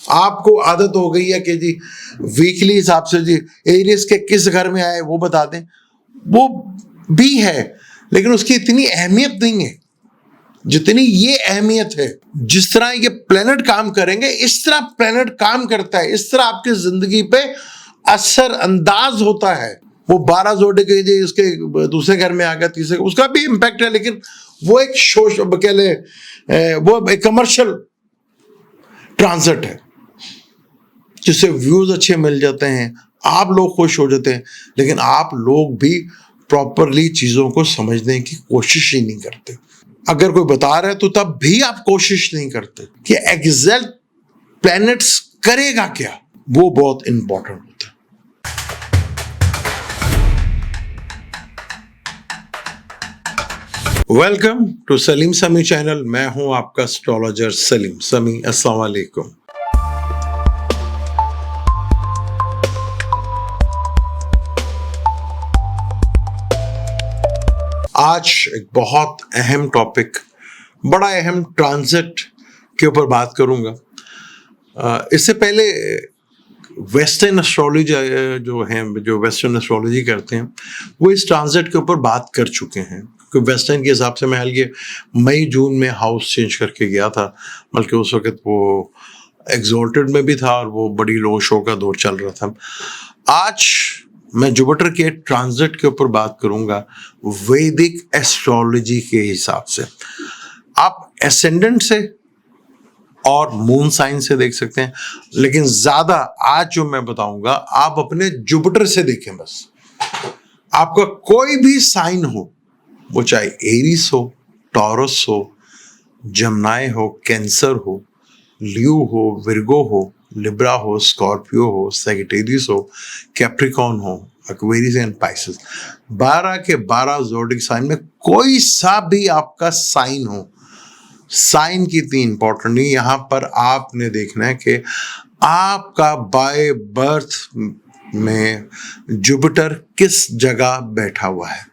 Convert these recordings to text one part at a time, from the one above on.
आपको आदत हो गई है कि जी वीकली हिसाब से जी एरियस के किस घर में आए वो बता दें, वो भी है लेकिन उसकी इतनी अहमियत नहीं है जितनी ये अहमियत है। जिस तरह ये प्लेनेट काम करेंगे इस तरह प्लेनेट काम करता है, इस तरह आपकी जिंदगी पे असर अंदाज होता है। वो 12 जोड़े के जी उसके दूसरे घर में आ गया, तीसरे, उसका भी इम्पैक्ट है, लेकिन वो एक कह ले वो एक कमर्शियल ट्रांजिट है जिससे व्यूज अच्छे मिल जाते हैं, आप लोग खुश हो जाते हैं, लेकिन आप लोग भी प्रॉपरली चीजों को समझने की कोशिश ही नहीं करते। अगर कोई बता रहा है तो तब भी आप कोशिश नहीं करते कि एग्जैक्ट प्लैनेट्स करेगा क्या, वो बहुत इंपॉर्टेंट होता है। वेलकम टू सलीम समी चैनल। मैं हूं आपका एस्ट्रोलॉजर सलीम समी। अस्सलाम वालेकुम। आज एक बहुत अहम टॉपिक, बड़ा अहम ट्रांजिट के ऊपर बात करूंगा। इससे पहले वेस्टर्न एस्ट्रोलॉजी जो हैं, जो वेस्टर्न एस्ट्रोलॉजी करते हैं, वो इस ट्रांजिट के ऊपर बात कर चुके हैं। क्योंकि वेस्टर्न के हिसाब से मैं हाल मई जून में हाउस चेंज करके गया था, बल्कि उस वक्त वो एग्जॉल्टेड में भी था और वो बड़ी लो शो का दौर चल रहा था। आज मैं जुपिटर के ट्रांजिट के ऊपर बात करूंगा वैदिक एस्ट्रोलॉजी के हिसाब से। आप एसेंडेंट से और मून साइन से देख सकते हैं, लेकिन ज्यादा आज जो मैं बताऊंगा आप अपने जुपिटर से देखें। बस आपका कोई भी साइन हो, वो चाहे एरीज हो, टॉरस हो, जमनाई हो, कैंसर हो, लियो हो, विर्गो हो, लिब्रा हो, स्कॉर्पियो हो, सैजिटेरियस हो, कैप्रिकॉर्न हो, एक्वेरियस एंड पाइसेस, 12 के 12 ज़ोडिक साइन में कोई सा भी आपका साइन हो, साइन की इतनी इंपॉर्टेंट नहीं। यहां पर आपने देखना है कि आपका बाय बर्थ में जुपिटर किस जगह बैठा हुआ है,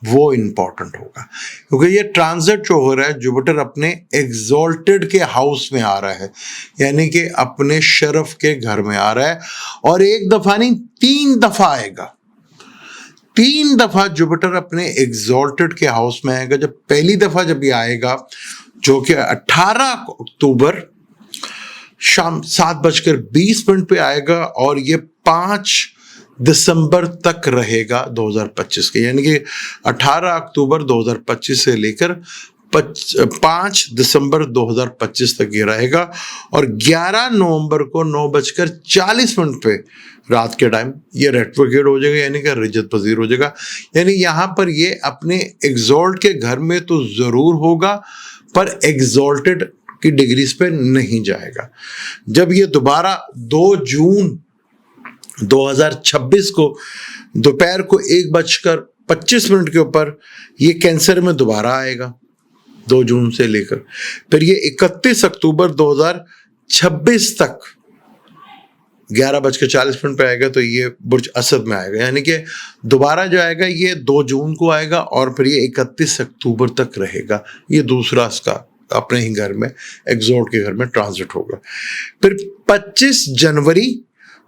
वो इंपॉर्टेंट होगा। क्योंकि ये ट्रांजिट जो हो रहा है, जुपिटर अपने एग्जॉल्टेड के हाउस में आ रहा है, यानी कि अपने शरफ के घर में आ रहा है, और एक दफा नहीं 3 दफा आएगा। 3 दफा जुपिटर अपने एग्जॉल्टेड के हाउस में आएगा। जब पहली दफा जब ये आएगा, जो कि 18 अक्टूबर शाम 7:20 पे आएगा, और ये 5 दिसंबर तक रहेगा 2025 के, यानी कि 18 अक्टूबर 2025 से लेकर 5 दिसंबर 2025 तक ये रहेगा। और 11 नवंबर को 9:40 पे रात के टाइम ये रेट्रोग्रेड हो जाएगा, यानी कि रिजत पजीर हो जाएगा। यानी यहाँ पर ये अपने एग्जॉल्ट के घर में तो जरूर होगा, पर एग्जॉल्टेड की डिग्रीज पे नहीं जाएगा। जब ये दोबारा 2 जून 2026 को दोपहर को 1:25 के ऊपर ये कैंसर में दोबारा आएगा, 2 जून से लेकर फिर ये 31 अक्टूबर 2026 तक 11:40 पे आएगा, तो ये बुर्ज असद में आएगा। यानी कि दोबारा जो आएगा ये 2 जून को आएगा और फिर ये 31 अक्टूबर तक रहेगा। ये दूसरा इसका अपने ही घर में, एग्जॉल्ट के घर में ट्रांजिट होगा। फिर 25 जनवरी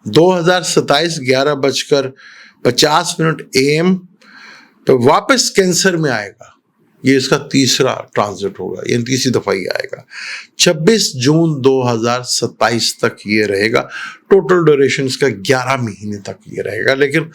2027 11:50 AM तो वापस कैंसर में आएगा। ये इसका तीसरा ट्रांजिट होगा, ये तीसरी दफा ही आएगा। 26 जून 2027 तक ये रहेगा। टोटल ड्यूरेशन इसका 11 महीने तक ये रहेगा, लेकिन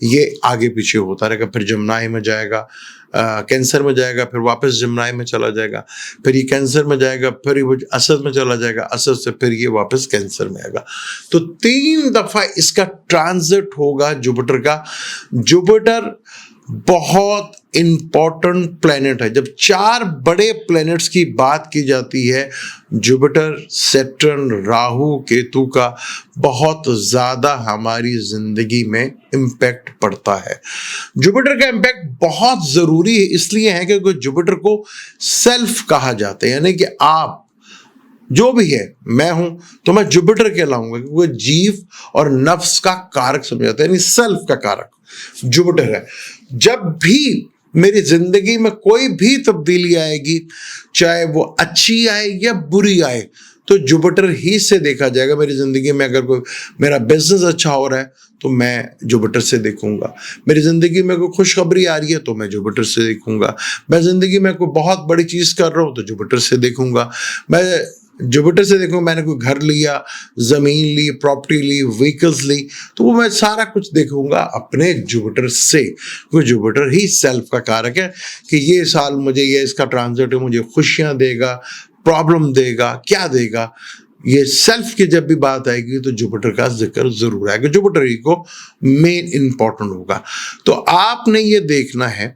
ये आगे पीछे होता रहेगा। फिर जमनाई में जाएगा, कैंसर में जाएगा, फिर वापस जमनाई में चला जाएगा, फिर ये कैंसर में जाएगा, फिर ये असद में चला जाएगा, असद से फिर ये वापस कैंसर में आएगा। तो 3 दफा इसका ट्रांजिट होगा जुपिटर का। जुपिटर बहुत इंपॉर्टेंट प्लेनेट है। जब 4 बड़े प्लेनेट्स की बात की जाती है, जुपिटर, सैटर्न, राहु, केतु का बहुत ज्यादा हमारी जिंदगी में इम्पैक्ट पड़ता है। जुपिटर का इम्पैक्ट बहुत जरूरी है, इसलिए है क्योंकि जुपिटर को सेल्फ कहा जाता है, यानी कि आप जो भी है, मैं हूं तो मैं जुपिटर कहलाऊंगा, क्योंकि जीव और नफ्स का कारक समझा जाता है, यानी सेल्फ का कारक जुपिटर है। जब भी मेरी जिंदगी में कोई भी तब्दीली आएगी, चाहे वो अच्छी आए या बुरी आए, तो जुपिटर ही से देखा जाएगा। मेरी ज़िंदगी में अगर कोई मेरा बिजनेस अच्छा हो रहा है तो मैं जुपिटर से देखूंगा, मेरी ज़िंदगी में कोई खुशखबरी आ रही है तो मैं जुपिटर से देखूंगा, मैं ज़िंदगी में कोई बहुत बड़ी चीज़ कर रहा हूँ तो जुपिटर से देखूंगा, मैं जुपिटर से देखूंगा। मैंने कोई घर लिया, ज़मीन ली, प्रॉपर्टी ली, व्हीकल्स ली, तो वो मैं सारा कुछ देखूंगा अपने जुपिटर से, क्योंकि जुपिटर ही सेल्फ का कारक है कि ये साल मुझे ये इसका ट्रांजिट है, मुझे खुशियां देगा, प्रॉब्लम देगा, क्या देगा। ये सेल्फ की जब भी बात आएगी तो जुपिटर का जिक्र जरूर आएगा, जुपिटर ही को मेन इंपॉर्टेंट होगा। तो आपने ये देखना है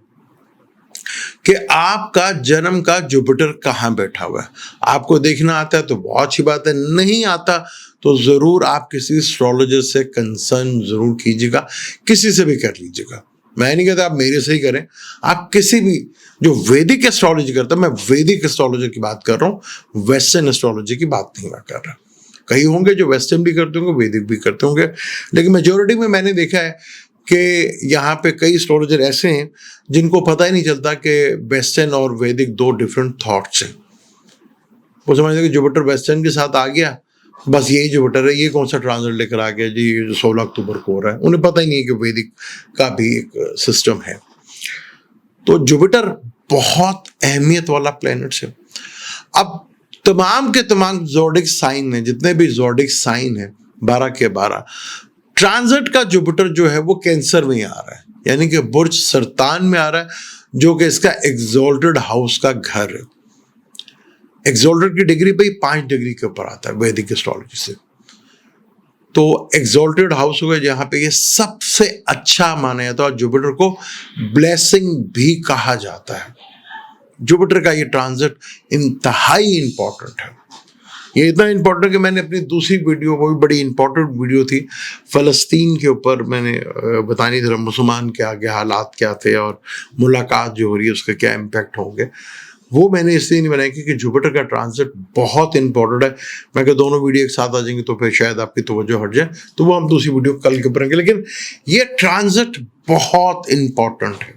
कि आपका जन्म का जुपिटर कहाँ बैठा हुआ है। आपको देखना आता है तो बहुत अच्छी बात है, नहीं आता तो जरूर आप किसी एस्ट्रोलॉजर से कंसर्न जरूर कीजिएगा, किसी से भी कर लीजिएगा। मैं नहीं कहता आप मेरे से ही करें, आप किसी भी जो वैदिक एस्ट्रोलॉजी करता है, मैं वैदिक एस्ट्रोलॉजी की बात कर रहा हूँ, वेस्टर्न एस्ट्रोलॉजी की बात नहीं मैं कर रहा। कई होंगे जो वेस्टर्न भी करते होंगे, वैदिक भी करते होंगे, लेकिन मेजोरिटी में मैंने देखा है कि यहाँ पे कई एस्ट्रोलॉजर ऐसे हैं जिनको पता ही नहीं चलता कि वेस्टर्न और वैदिक दो डिफरेंट थॉट्स हैं। वो समझते कि जुपिटर वेस्टर्न के साथ आ गया, बस यही जुपिटर है, ये कौन सा ट्रांजिट लेकर आ गया जी, ये 16 अक्टूबर को हो रहा है। उन्हें पता ही नहीं है कि वैदिक का भी एक सिस्टम है। तो जुपिटर बहुत अहमियत वाला प्लेनेट है। अब तमाम के तमाम ज़ोडिक साइन है, जितने भी ज़ोडिक साइन है 12 के 12, ट्रांजिट का जुपिटर जो है वो कैंसर में ही आ रहा है, यानी कि बुर्ज सरतान में आ रहा है, जो कि इसका एक्सॉल्टेड हाउस का घर है। एक्सॉल्टेड की डिग्री पे 5 डिग्री के ऊपर आता है वैदिक एस्ट्रोलॉजी से। तो एक्सॉल्टेड हाउस हो गया जहां पे ये सबसे अच्छा माना जाता है, और जुपिटर को ब्लेसिंग भी कहा जाता है। जुपिटर का ये ट्रांजिट इंतहाई इंपॉर्टेंट है। ये इतना इंपॉर्टेंट कि मैंने अपनी दूसरी वीडियो, वो भी बड़ी इंपॉर्टेंट वीडियो थी, फ़लस्तीन के ऊपर मैंने बतानी थी मुसलमान के आगे हालात क्या थे और मुलाकात जो हो रही है उसके क्या इम्पैक्ट होंगे। वो मैंने इसलिए नहीं बनाई क्योंकि जुपिटर का ट्रांजिट बहुत इंपॉर्टेंट है। मैं कहा दोनों वीडियो एक साथ आ जाएंगे तो फिर शायद आपकी तवज्जो हट जाए, तो वो हम दूसरी वीडियो कल के ऊपर करेंगे, लेकिन ये ट्रांजिट बहुत इंपॉर्टेंट है।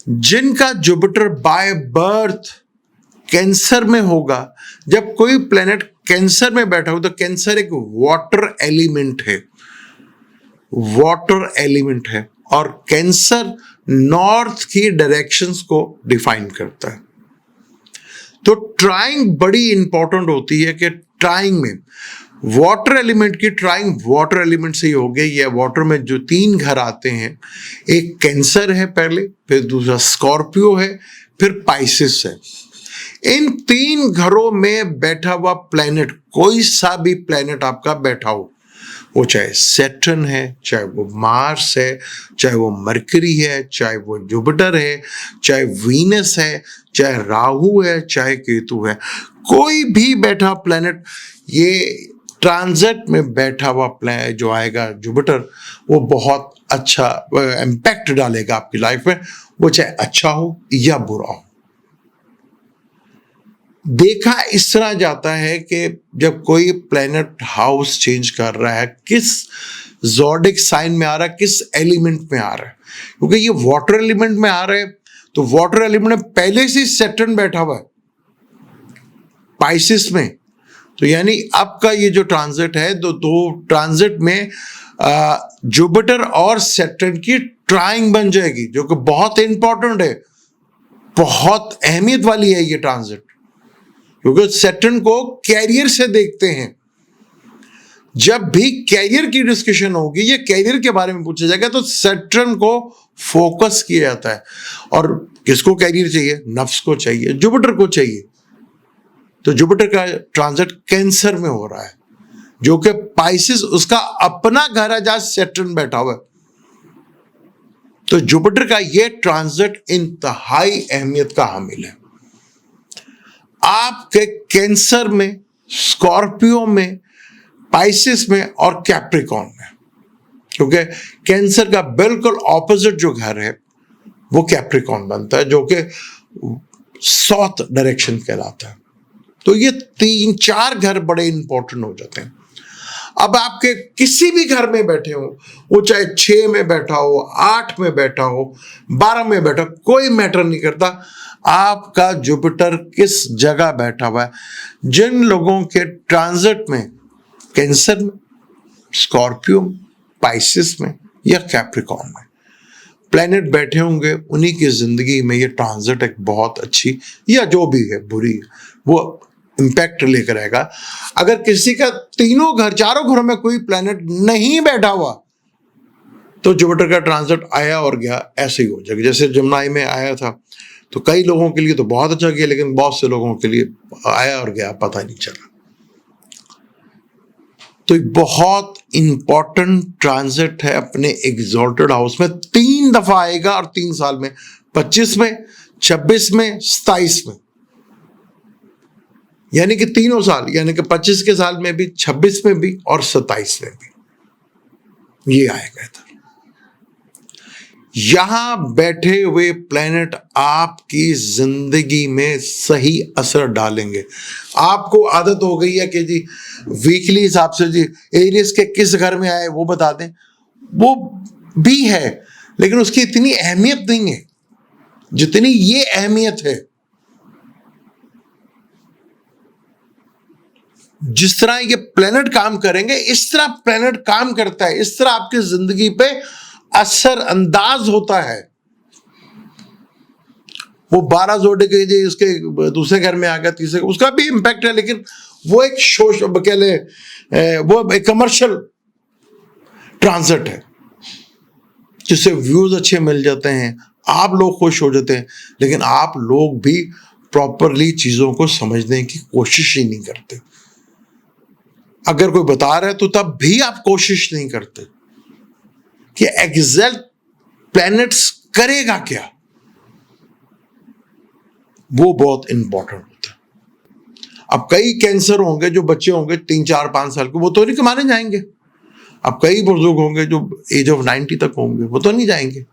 जिनका जुपिटर बाय बर्थ कैंसर में होगा, जब कोई प्लेनेट कैंसर में बैठा हो तो कैंसर एक वाटर एलिमेंट है, वाटर एलिमेंट है, और कैंसर नॉर्थ की डायरेक्शंस को डिफाइन करता है। तो ट्राइंग बड़ी इंपॉर्टेंट होती है कि ट्राइंग में वाटर एलिमेंट की ट्राइंग वाटर एलिमेंट से ही हो गई। या वाटर में जो 3 घर आते हैं, एक कैंसर है पहले, फिर दूसरा स्कॉर्पियो है, फिर पाइसिस है। इन 3 घरों में बैठा हुआ प्लेनेट, कोई सा भी प्लेनेट आपका बैठा हो, वो चाहे सैटर्न है, चाहे वो मार्स है, चाहे वो मरकरी है, चाहे वो जुपिटर है, चाहे वीनस है, चाहे राहु है, चाहे केतु है, कोई भी बैठा प्लेनेट, ये ट्रांजिट में बैठा हुआ प्लेनेट जो आएगा जुपिटर, वो बहुत अच्छा इम्पैक्ट डालेगा आपकी लाइफ में, वो चाहे अच्छा हो या बुरा हो। देखा इस तरह जाता है कि जब कोई प्लेनेट हाउस चेंज कर रहा है, किस ज़ोडिक साइन में आ रहा है, किस एलिमेंट में आ रहा है, क्योंकि ये वाटर एलिमेंट में आ रहा है, तो वाटर एलिमेंट में पहले से सैटर्न बैठा हुआ है पाइसिस में। तो यानी आपका ये जो ट्रांजिट है, दो ट्रांजिट में जुपिटर और सैटर्न की ट्राइंग बन जाएगी, जो कि बहुत इंपॉर्टेंट है, बहुत अहमियत वाली है ये ट्रांजिट, क्योंकि सैटर्न को कैरियर से देखते हैं। जब भी कैरियर की डिस्कशन होगी, ये कैरियर के बारे में पूछा जाएगा, तो सैटर्न को फोकस किया जाता है। और किसको कैरियर चाहिए? नफ्स को चाहिए, जुपिटर को चाहिए। तो जुपिटर का ट्रांजिट कैंसर में हो रहा है, जो कि पाइसिस उसका अपना घर है जहां सैटर्न बैठा हुआ है। तो जुपिटर का यह ट्रांजिट इंतहाई अहमियत का हामिल है। आपके कैंसर में, स्कॉर्पियो में, पाइसिस में और कैप्रिकॉन में, क्योंकि कैंसर का बिल्कुल ऑपोजिट जो घर है वो कैप्रिकॉन बनता है, जो कि साउथ डायरेक्शन कहलाता है। तो ये 3-4 घर बड़े इंपॉर्टेंट हो जाते हैं। अब आपके किसी भी घर में बैठे हो, वो चाहे 6 में बैठा हो, 8 में बैठा हो, 12 में बैठा हो, कोई मैटर नहीं करता। आपका जुपिटर किस जगह बैठा हुआ है। जिन लोगों के ट्रांजिट में कैंसर में, स्कॉर्पियो में, पाइसिस में या कैप्रिकॉर्न में प्लैनेट बैठे होंगे, उन्हीं की जिंदगी में ये ट्रांजिट एक बहुत अच्छी या जो भी है बुरी वो इंपैक्ट लेकर आएगा। अगर किसी का तीनों घर, चारों घरों में कोई प्लैनेट नहीं बैठा हुआ तो जुपिटर का ट्रांजिट आया और गया, ऐसे ही हो जाएगा। जैसे जमुनाई में आया था तो कई लोगों के लिए तो बहुत अच्छा गया, लेकिन बहुत से लोगों के लिए आया और गया, पता नहीं चला। तो बहुत इंपॉर्टेंट ट्रांजिट है अपने एग्जॉल्टेड हाउस में। 3 दफा आएगा और 3 साल में, 25 में, 26 में, 27 में, यानी कि तीनों साल, यानी कि 25 के साल में भी, 26 में भी और 27 में भी ये आएगा था। यहां बैठे हुए प्लैनेट आपकी जिंदगी में सही असर डालेंगे। आपको आदत हो गई है कि जी वीकली हिसाब से जी एरियस के किस घर में आए वो बता दें, वो भी है लेकिन उसकी इतनी अहमियत नहीं है जितनी ये अहमियत है। जिस तरह ये प्लैनेट काम करेंगे इस तरह प्लैनेट काम करता है, इस तरह आपकी जिंदगी पे असर अंदाज होता है। वो 12 जोड़े के जी उसके दूसरे घर में आ गया, तीसरे, उसका भी इंपैक्ट है, लेकिन वो एक कह ले वो एक कमर्शियल ट्रांजिट है जिससे व्यूज अच्छे मिल जाते हैं, आप लोग खुश हो जाते हैं, लेकिन आप लोग भी प्रॉपरली चीजों को समझने की कोशिश ही नहीं करते। अगर कोई बता रहा है तो तब भी आप कोशिश नहीं करते कि एग्जैक्ट प्लैनेट्स करेगा क्या। वो बहुत इंपॉर्टेंट होता है। अब कई कैंसर होंगे जो बच्चे होंगे 3, 4, 5 साल के, वो तो नहीं कमाने जाएंगे। अब कई बुजुर्ग होंगे जो एज ऑफ 90 तक होंगे, वो तो नहीं जाएंगे,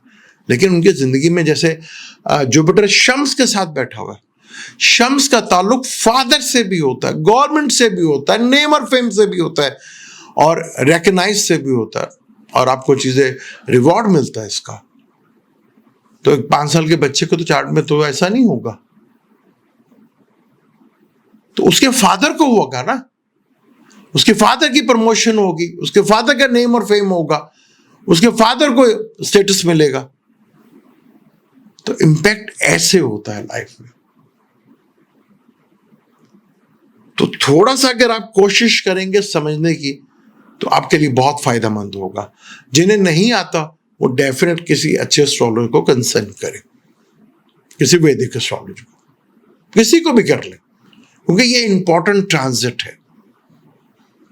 लेकिन उनकी जिंदगी में जैसे जुपिटर शम्स के साथ बैठा हुआ है, शम्स का ताल्लुक फादर से भी होता है, गवर्नमेंट से भी होता है, नेम और फेम से भी होता है और रिकॉग्नाइज से भी होता है, और आपको चीजें रिवॉर्ड मिलता है इसका। तो एक 5 साल के बच्चे को तो चार्ट में तो ऐसा नहीं होगा, तो उसके फादर को होगा ना, उसके फादर की प्रमोशन होगी, उसके फादर का नेम और फेम होगा, उसके फादर को स्टेटस मिलेगा। तो इंपैक्ट ऐसे होता है लाइफ में। तो थोड़ा सा अगर आप कोशिश करेंगे समझने की तो आपके लिए बहुत फायदेमंद होगा। जिन्हें नहीं आता वो डेफिनेट किसी अच्छे एस्ट्रोलॉजर को कंसल्ट करें, किसी वैदिक एस्ट्रोलॉजर को, किसी को भी कर ले, क्योंकि ये इंपॉर्टेंट ट्रांजिट है,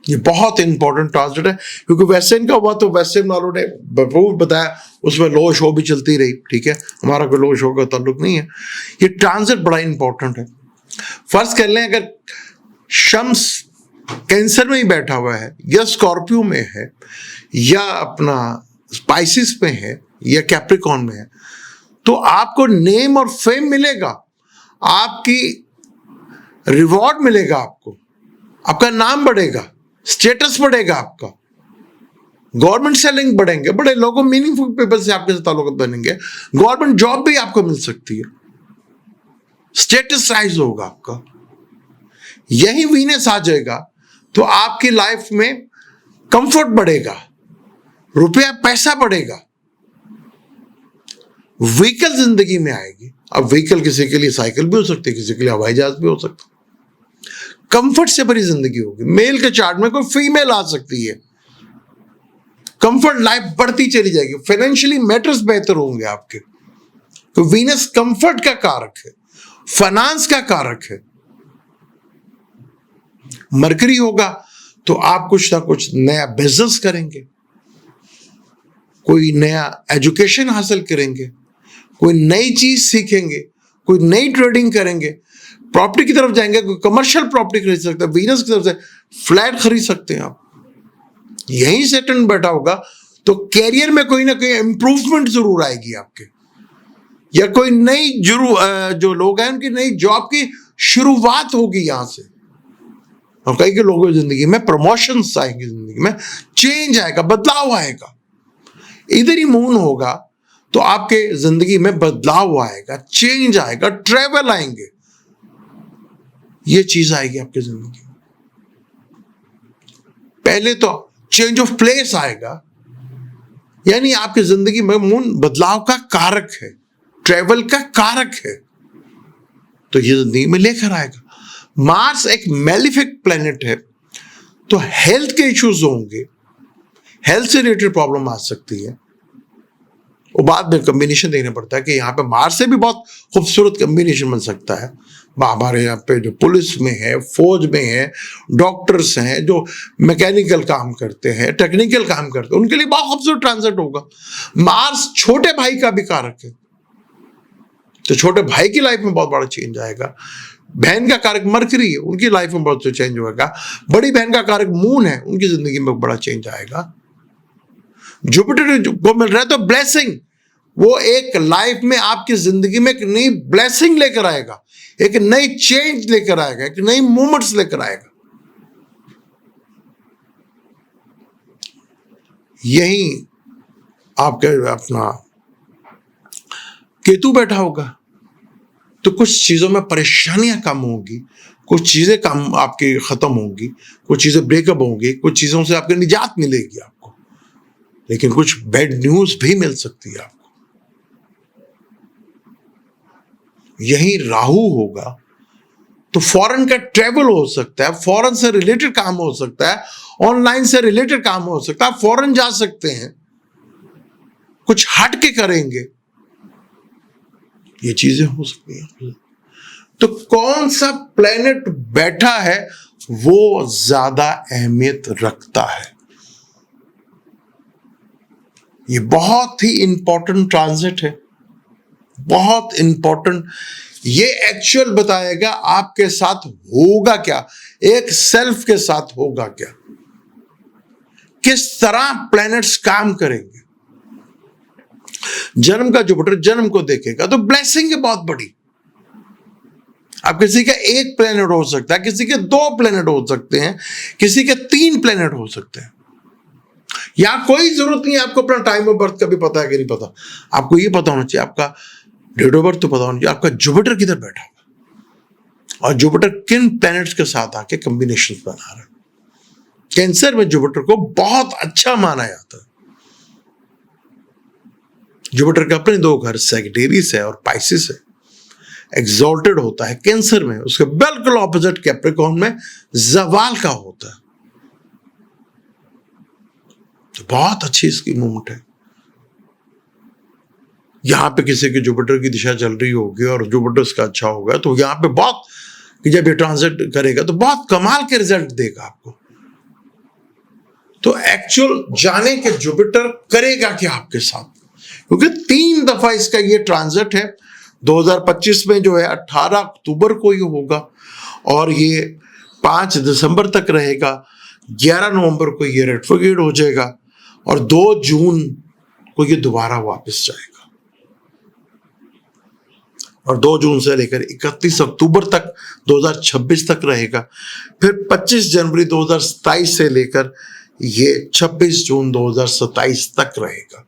ये बहुत इंपॉर्टेंट ट्रांजिट है। क्योंकि वेस्टर्न का हुआ तो वेस्टर्न वालों ने भरपूर बताया, उसमें लो शो भी चलती रही, ठीक है, हमारा कोई लो शो का ताल्लुक नहीं है। ये ट्रांजिट बड़ा इंपॉर्टेंट है। फर्ज कर लें अगर शम्स कैंसर में ही बैठा हुआ है या स्कॉर्पियो में है या अपना स्पाइसिस में है या कैप्रिकॉर्न में है, तो आपको नेम और फेम मिलेगा, आपकी रिवॉर्ड मिलेगा, आपका नाम बढ़ेगा, स्टेटस बढ़ेगा, आपका गवर्नमेंट से लिंक बढ़ेंगे, बड़े लोगों मीनिंगफुल पीपल से आपके ताल्लुक बनेंगे, गवर्नमेंट जॉब भी आपको मिल सकती है, स्टेटस राइज होगा आपका। यही वीनस आ जाएगा तो आपकी लाइफ में कंफर्ट बढ़ेगा, रुपया पैसा बढ़ेगा, व्हीकल जिंदगी में आएगी। अब व्हीकल किसी के लिए साइकिल भी हो सकती है, किसी के लिए हवाई जहाज भी हो सकता है। कंफर्ट से भरी जिंदगी होगी। मेल के चार्ट में कोई फीमेल आ सकती है, कंफर्ट लाइफ बढ़ती चली जाएगी, फाइनेंशियली मैटर्स बेहतर होंगे आपके। तो वीनस कंफर्ट का कारक है, फाइनेंस का कारक है। मरकरी होगा तो आप कुछ ना कुछ नया बिजनेस करेंगे, कोई नया एजुकेशन हासिल करेंगे, कोई नई चीज सीखेंगे, कोई नई ट्रेडिंग करेंगे, प्रॉपर्टी की तरफ जाएंगे, कोई कमर्शियल प्रॉपर्टी खरीद सकते हैं, बिजनेस की तरफ से फ्लैट खरीद सकते हैं आप। यहीं सेटन बैठा होगा तो कैरियर में कोई ना कोई इंप्रूवमेंट जरूर आएगी आपके, या कोई नई जो लोग हैं उनकी नई जॉब की शुरुआत होगी यहां से। और कई के लोगों की जिंदगी में प्रमोशंस आएंगे, जिंदगी में चेंज आएगा, बदलाव आएगा। इधर ही मून होगा तो आपके जिंदगी में बदलाव आएगा, चेंज आएगा, ट्रेवल आएंगे, ये चीज आएगी आपकी जिंदगी में। पहले तो चेंज ऑफ प्लेस आएगा, यानी आपकी जिंदगी में मून बदलाव का कारक है, ट्रेवल का कारक है, तो ये जिंदगी में लेकर आएगा। मार्स एक मैलिफिक प्लेनेट है, तो हेल्थ के इश्यूज होंगे, हेल्थ से रिलेटेड प्रॉब्लम आ सकती है। और बाद में कॉम्बिनेशन देखना पड़ता है कि यहाँ पे मार्स से भी बहुत खूबसूरत कॉम्बिनेशन बन सकता है। हमारे यहाँ पे जो पुलिस में है, फौज में है, डॉक्टर्स हैं, जो मैकेनिकल काम करते हैं, टेक्निकल काम करते हैं, उनके लिए बहुत खूबसूरत ट्रांजिट होगा। मार्स छोटे भाई का भी कारक है, तो छोटे भाई की लाइफ में बहुत बड़ा चेंज आएगा। बहन का कारक मरकरी है, उनकी लाइफ में बहुत चेंज होगा। बड़ी बहन का कारक मून है, उनकी जिंदगी में बड़ा चेंज आएगा। जुपिटर को मिल रहा है तो ब्लेसिंग, वो एक लाइफ में आपकी जिंदगी में एक नई ब्लेसिंग लेकर आएगा, एक नई चेंज लेकर आएगा, एक नई मूवमेंट्स लेकर आएगा। यही आपके अपना केतु बैठा होगा, तो कुछ चीजों में परेशानियां कम होंगी, कुछ चीजें कम आपकी खत्म होंगी, कुछ चीजें ब्रेकअप होंगी, कुछ चीजों से आपको निजात मिलेगी आपको, लेकिन कुछ बैड न्यूज भी मिल सकती है आपको। यही राहु होगा तो फॉरेन का ट्रेवल हो सकता है, फॉरेन से रिलेटेड काम हो सकता है, ऑनलाइन से रिलेटेड काम हो सकता है, फॉरेन जा सकते हैं, कुछ हट के करेंगे, ये चीजें हो सकती हैं। तो कौन सा प्लेनेट बैठा है वो ज्यादा अहमियत रखता है। ये बहुत ही इंपॉर्टेंट ट्रांजिट है, बहुत इंपॉर्टेंट। ये एक्चुअल बताएगा आपके साथ होगा क्या, एक सेल्फ के साथ होगा क्या, किस तरह प्लैनेट्स काम करेंगे। जन्म का जुपिटर जन्म को देखेगा तो ब्लेसिंग है बहुत बड़ी। अब किसी का एक प्लैनेट हो सकता है, किसी के 2 प्लैनेट हो सकते हैं, किसी के 3 प्लैनेट हो सकते हैं। यहां कोई जरूरत नहीं है आपको अपना टाइम ऑफ बर्थ का भी पता है कि नहीं पता, आपको ये पता होना चाहिए, आपका डेट ऑफ बर्थ तो पता होना चाहिए, आपका जुपिटर किधर बैठा होगा और जुपिटर किन प्लैनेट्स के साथ आके कॉम्बिनेशन बना रहा है। कैंसर में जुपिटर को बहुत अच्छा माना जाता है। जुपिटर का अपने 2 घर सैजिटेरियस है और पाइसिस है, एक्सॉल्टेड होता है कैंसर में, उसके बिल्कुल ऑपोजिट कैप्रिकॉर्न में जवाल का होता है। तो बहुत अच्छी इसकी मूवमेंट है। यहां पे किसी की जुपिटर की दिशा चल रही होगी और जुपिटर इसका अच्छा होगा तो यहां पे बहुत, जब ये ट्रांजिट करेगा तो बहुत कमाल के रिजल्ट देगा आपको। तो एक्चुअल जाने के जुपिटर करेगा क्या आपके साथ, क्योंकि 3 दफा इसका ये ट्रांजिट है। 2025 में जो है 18 अक्टूबर को ये होगा और ये 5 दिसंबर तक रहेगा। 11 नवंबर को ये रेट्रोग्रेड हो जाएगा और 2 जून को ये दोबारा वापस जाएगा और 2 जून से लेकर 31 अक्टूबर तक 2026 तक रहेगा। फिर 25 जनवरी 2027 से लेकर ये 26 जून 2027 तक रहेगा।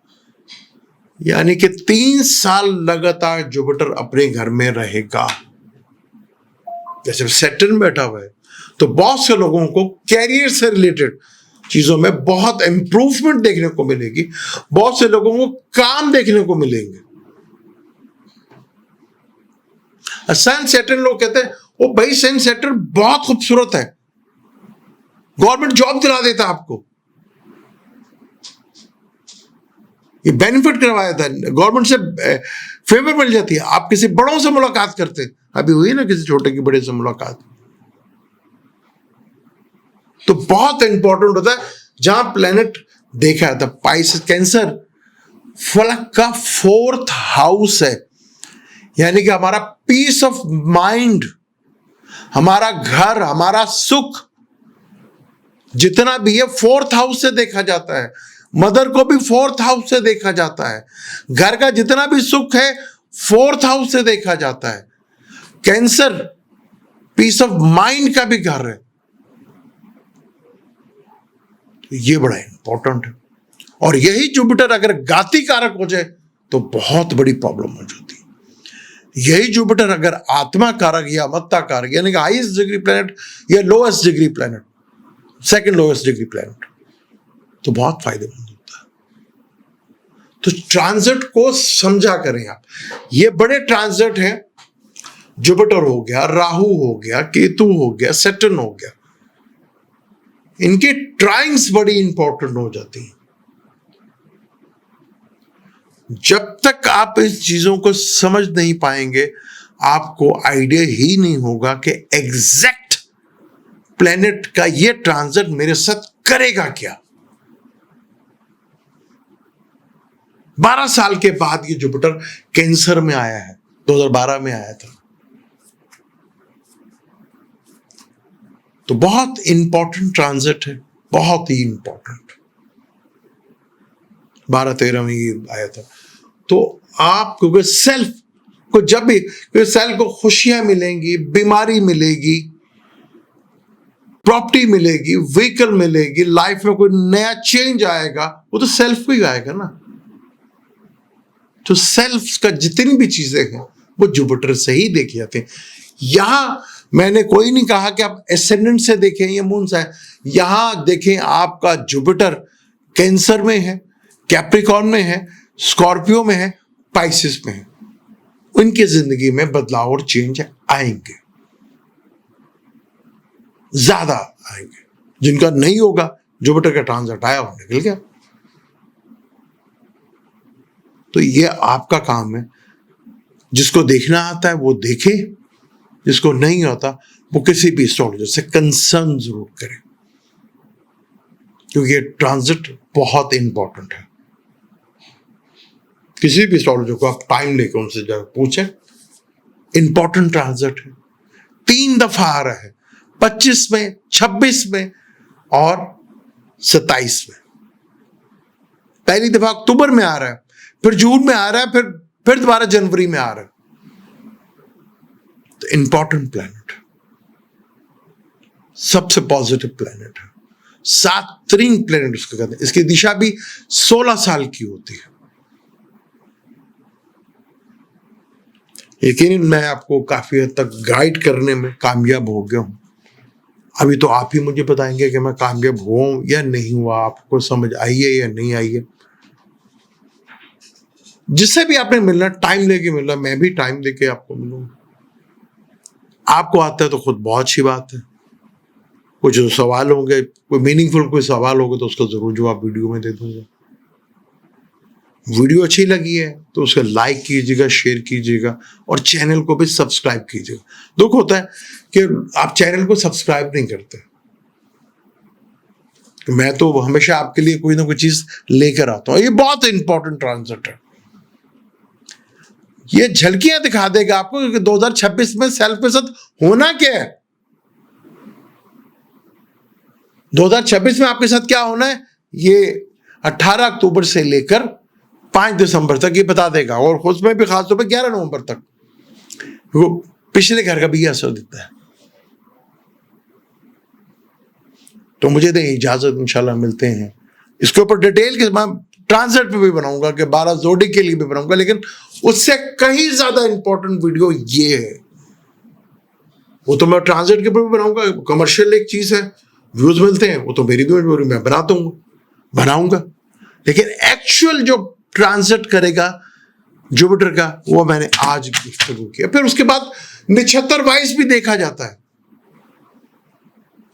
यानी कि 3 साल लगातार जुपिटर अपने घर में रहेगा। जैसे सैटर्न बैठा हुआ है तो बहुत से लोगों को कैरियर से रिलेटेड चीजों में बहुत इंप्रूवमेंट देखने को मिलेगी, बहुत से लोगों को काम देखने को मिलेंगे। सन सैटर्न लोग कहते हैं ओ भाई सन सैटर्न बहुत खूबसूरत है, गवर्नमेंट जॉब दिला देता आपको, ये बेनिफिट करवाया था, गवर्नमेंट से फेवर मिल जाती है, आप किसी बड़ों से मुलाकात करते हैं, अभी हुई ना किसी छोटे की बड़े से मुलाकात, तो बहुत इंपॉर्टेंट होता है। जहां प्लेनेट देखा था पाइसेस, कैंसर फलक का 4th हाउस है, यानी कि हमारा पीस ऑफ माइंड, हमारा घर, हमारा सुख जितना भी है 4th हाउस से देखा जाता है। मदर को भी 4th हाउस से देखा जाता है। घर का जितना भी सुख है 4th हाउस से देखा जाता है। कैंसर पीस ऑफ माइंड का भी घर है, तो ये बड़ा इंपॉर्टेंट है। और यही जुपिटर अगर गाति कारक हो जाए तो बहुत बड़ी प्रॉब्लम हो जाती है। यही जुपिटर अगर आत्मा कारक या मत्ता कारक यानी कि हाईएस्ट डिग्री प्लैनेट या lowest degree planet, second lowest degree planet, तो बहुत फायदेमंद होता है। तो ट्रांजिट को समझा करें आप। ये बड़े ट्रांजिट हैं, जुपिटर हो गया, राहु हो गया, केतु हो गया, सैटर्न हो गया, इनकी ट्राइंग्स बड़ी इंपॉर्टेंट हो जाती हैं। जब तक आप इस चीजों को समझ नहीं पाएंगे, आपको आइडिया ही नहीं होगा कि एग्जैक्ट प्लेनेट का ये ट्रांजिट मेरे साथ करेगा क्या। 12 साल के बाद ये जुपिटर कैंसर में आया है, 2012 में आया था। तो बहुत इंपॉर्टेंट ट्रांजिट है, बहुत ही इंपॉर्टेंट। 12-13 में ये आया था। तो आप क्योंकि सेल्फ को जब भी सेल्फ को खुशियां मिलेंगी, बीमारी मिलेगी, प्रॉपर्टी मिलेगी, व्हीकल मिलेगी, लाइफ में कोई नया चेंज आएगा, वो तो सेल्फ को ही आएगा ना। तो सेल्फ का जितनी भी चीजें हैं वो जुपिटर से ही देखी जाती हैं। यहां मैंने कोई नहीं कहा कि आप एसेंडेंट से देखें या मून से, यहां देखें आपका जुपिटर कैंसर में है, कैप्रिकॉर्न में है, स्कॉर्पियो में है, पाइसिस में है। उनकी जिंदगी में बदलाव और चेंज आएंगे, ज्यादा आएंगे। जिनका नहीं होगा, जुपिटर का ट्रांजिट आया और निकल गया। तो ये आपका काम है। जिसको देखना आता है वो देखे, जिसको नहीं आता वो किसी भी एस्ट्रोलॉजर से कंसर्न जरूर करे, क्योंकि ये ट्रांजिट बहुत इंपॉर्टेंट है। किसी भी एस्ट्रोलॉजर को आप टाइम लेकर उनसे जाकर पूछें, इंपॉर्टेंट ट्रांजिट है। 3 दफा आ रहा है, 25 में, 26 में और 27 में। पहली दफा अक्टूबर में आ रहा है, फिर जून में आ रहा है, फिर दोबारा जनवरी में आ रहा है। तो इंपॉर्टेंट प्लैनेट है, सबसे पॉजिटिव प्लैनेट है, सातरिंग प्लैनेट उसको कहते हैं। इसकी दिशा भी 16 साल की होती है। यकीनन मैं आपको काफी हद तक गाइड करने में कामयाब हो गया हूं। अभी तो आप ही मुझे बताएंगे कि मैं कामयाब हुआ या नहीं हुआ, आपको समझ आई है या नहीं आई है। जिससे भी आपने मिलना, टाइम लेके मिलना, मैं भी टाइम लेके आपको मिलूंगा। आपको आता है तो खुद बहुत अच्छी बात है। कुछ जो सवाल होंगे, कोई मीनिंगफुल कोई सवाल होगा तो उसका जरूर जवाब वीडियो में दे दूंगा। वीडियो अच्छी लगी है तो उसका लाइक कीजिएगा, शेयर कीजिएगा और चैनल को भी सब्सक्राइब कीजिएगा। दुख होता है कि आप चैनल को सब्सक्राइब नहीं करते। मैं तो हमेशा आपके लिए कोई ना कोई चीज लेकर आता हूं। ये बहुत इंपॉर्टेंट ट्रांजिट है। ये झलकियां दिखा देगा आपको कि 2026 में सेल्फ के साथ होना क्या है। 2026 में आपके साथ क्या होना है, ये 18 अक्टूबर से लेकर 5 दिसंबर तक ये बता देगा, और उसमें भी खासतौर पर 11 नवंबर तक वो पिछले घर का भी असर देता है। तो मुझे दें इजाजत, इंशाल्लाह मिलते हैं। इसके ऊपर डिटेल के मैं ट्रांजिट पे भी बनाऊंगा कि 12 जोड़ी के लिए भी बनाऊंगा, लेकिन उससे कहीं ज्यादा इंपॉर्टेंट वीडियो ये है। वो तो मैं ट्रांजिट के ऊपर भी बनाऊंगा, कमर्शियल एक चीज है, व्यूज मिलते हैं, वो तो मेरी भी मैं बनाऊंगा। लेकिन एक्चुअल जो ट्रांजिट करेगा जुपिटर का, वो मैंने आज गुफ्तगू किया। फिर उसके बाद नक्षत्र वाइज भी देखा जाता है,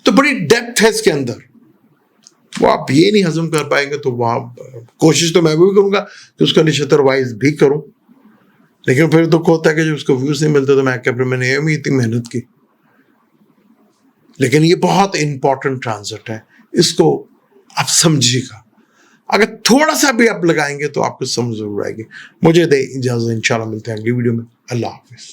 तो बड़ी डेप्थ है इसके अंदर। वो आप ये नहीं हजम कर पाएंगे, तो वहां कोशिश तो मैं भी करूंगा कि उसका नक्षत्र वाइज भी करूं, लेकिन फिर दुख होता है कि जब उसको व्यूज नहीं मिलते तो मैं क्या, फिर मैंने इतनी मेहनत की। लेकिन ये बहुत इंपॉर्टेंट ट्रांजिट है, इसको आप समझिएगा। अगर थोड़ा सा भी आप लगाएंगे तो आपको समझ जरूर आएगी। मुझे दे इजाजत, इंशाल्लाह मिलते हैं अगली वीडियो में। अल्लाह हाफिज।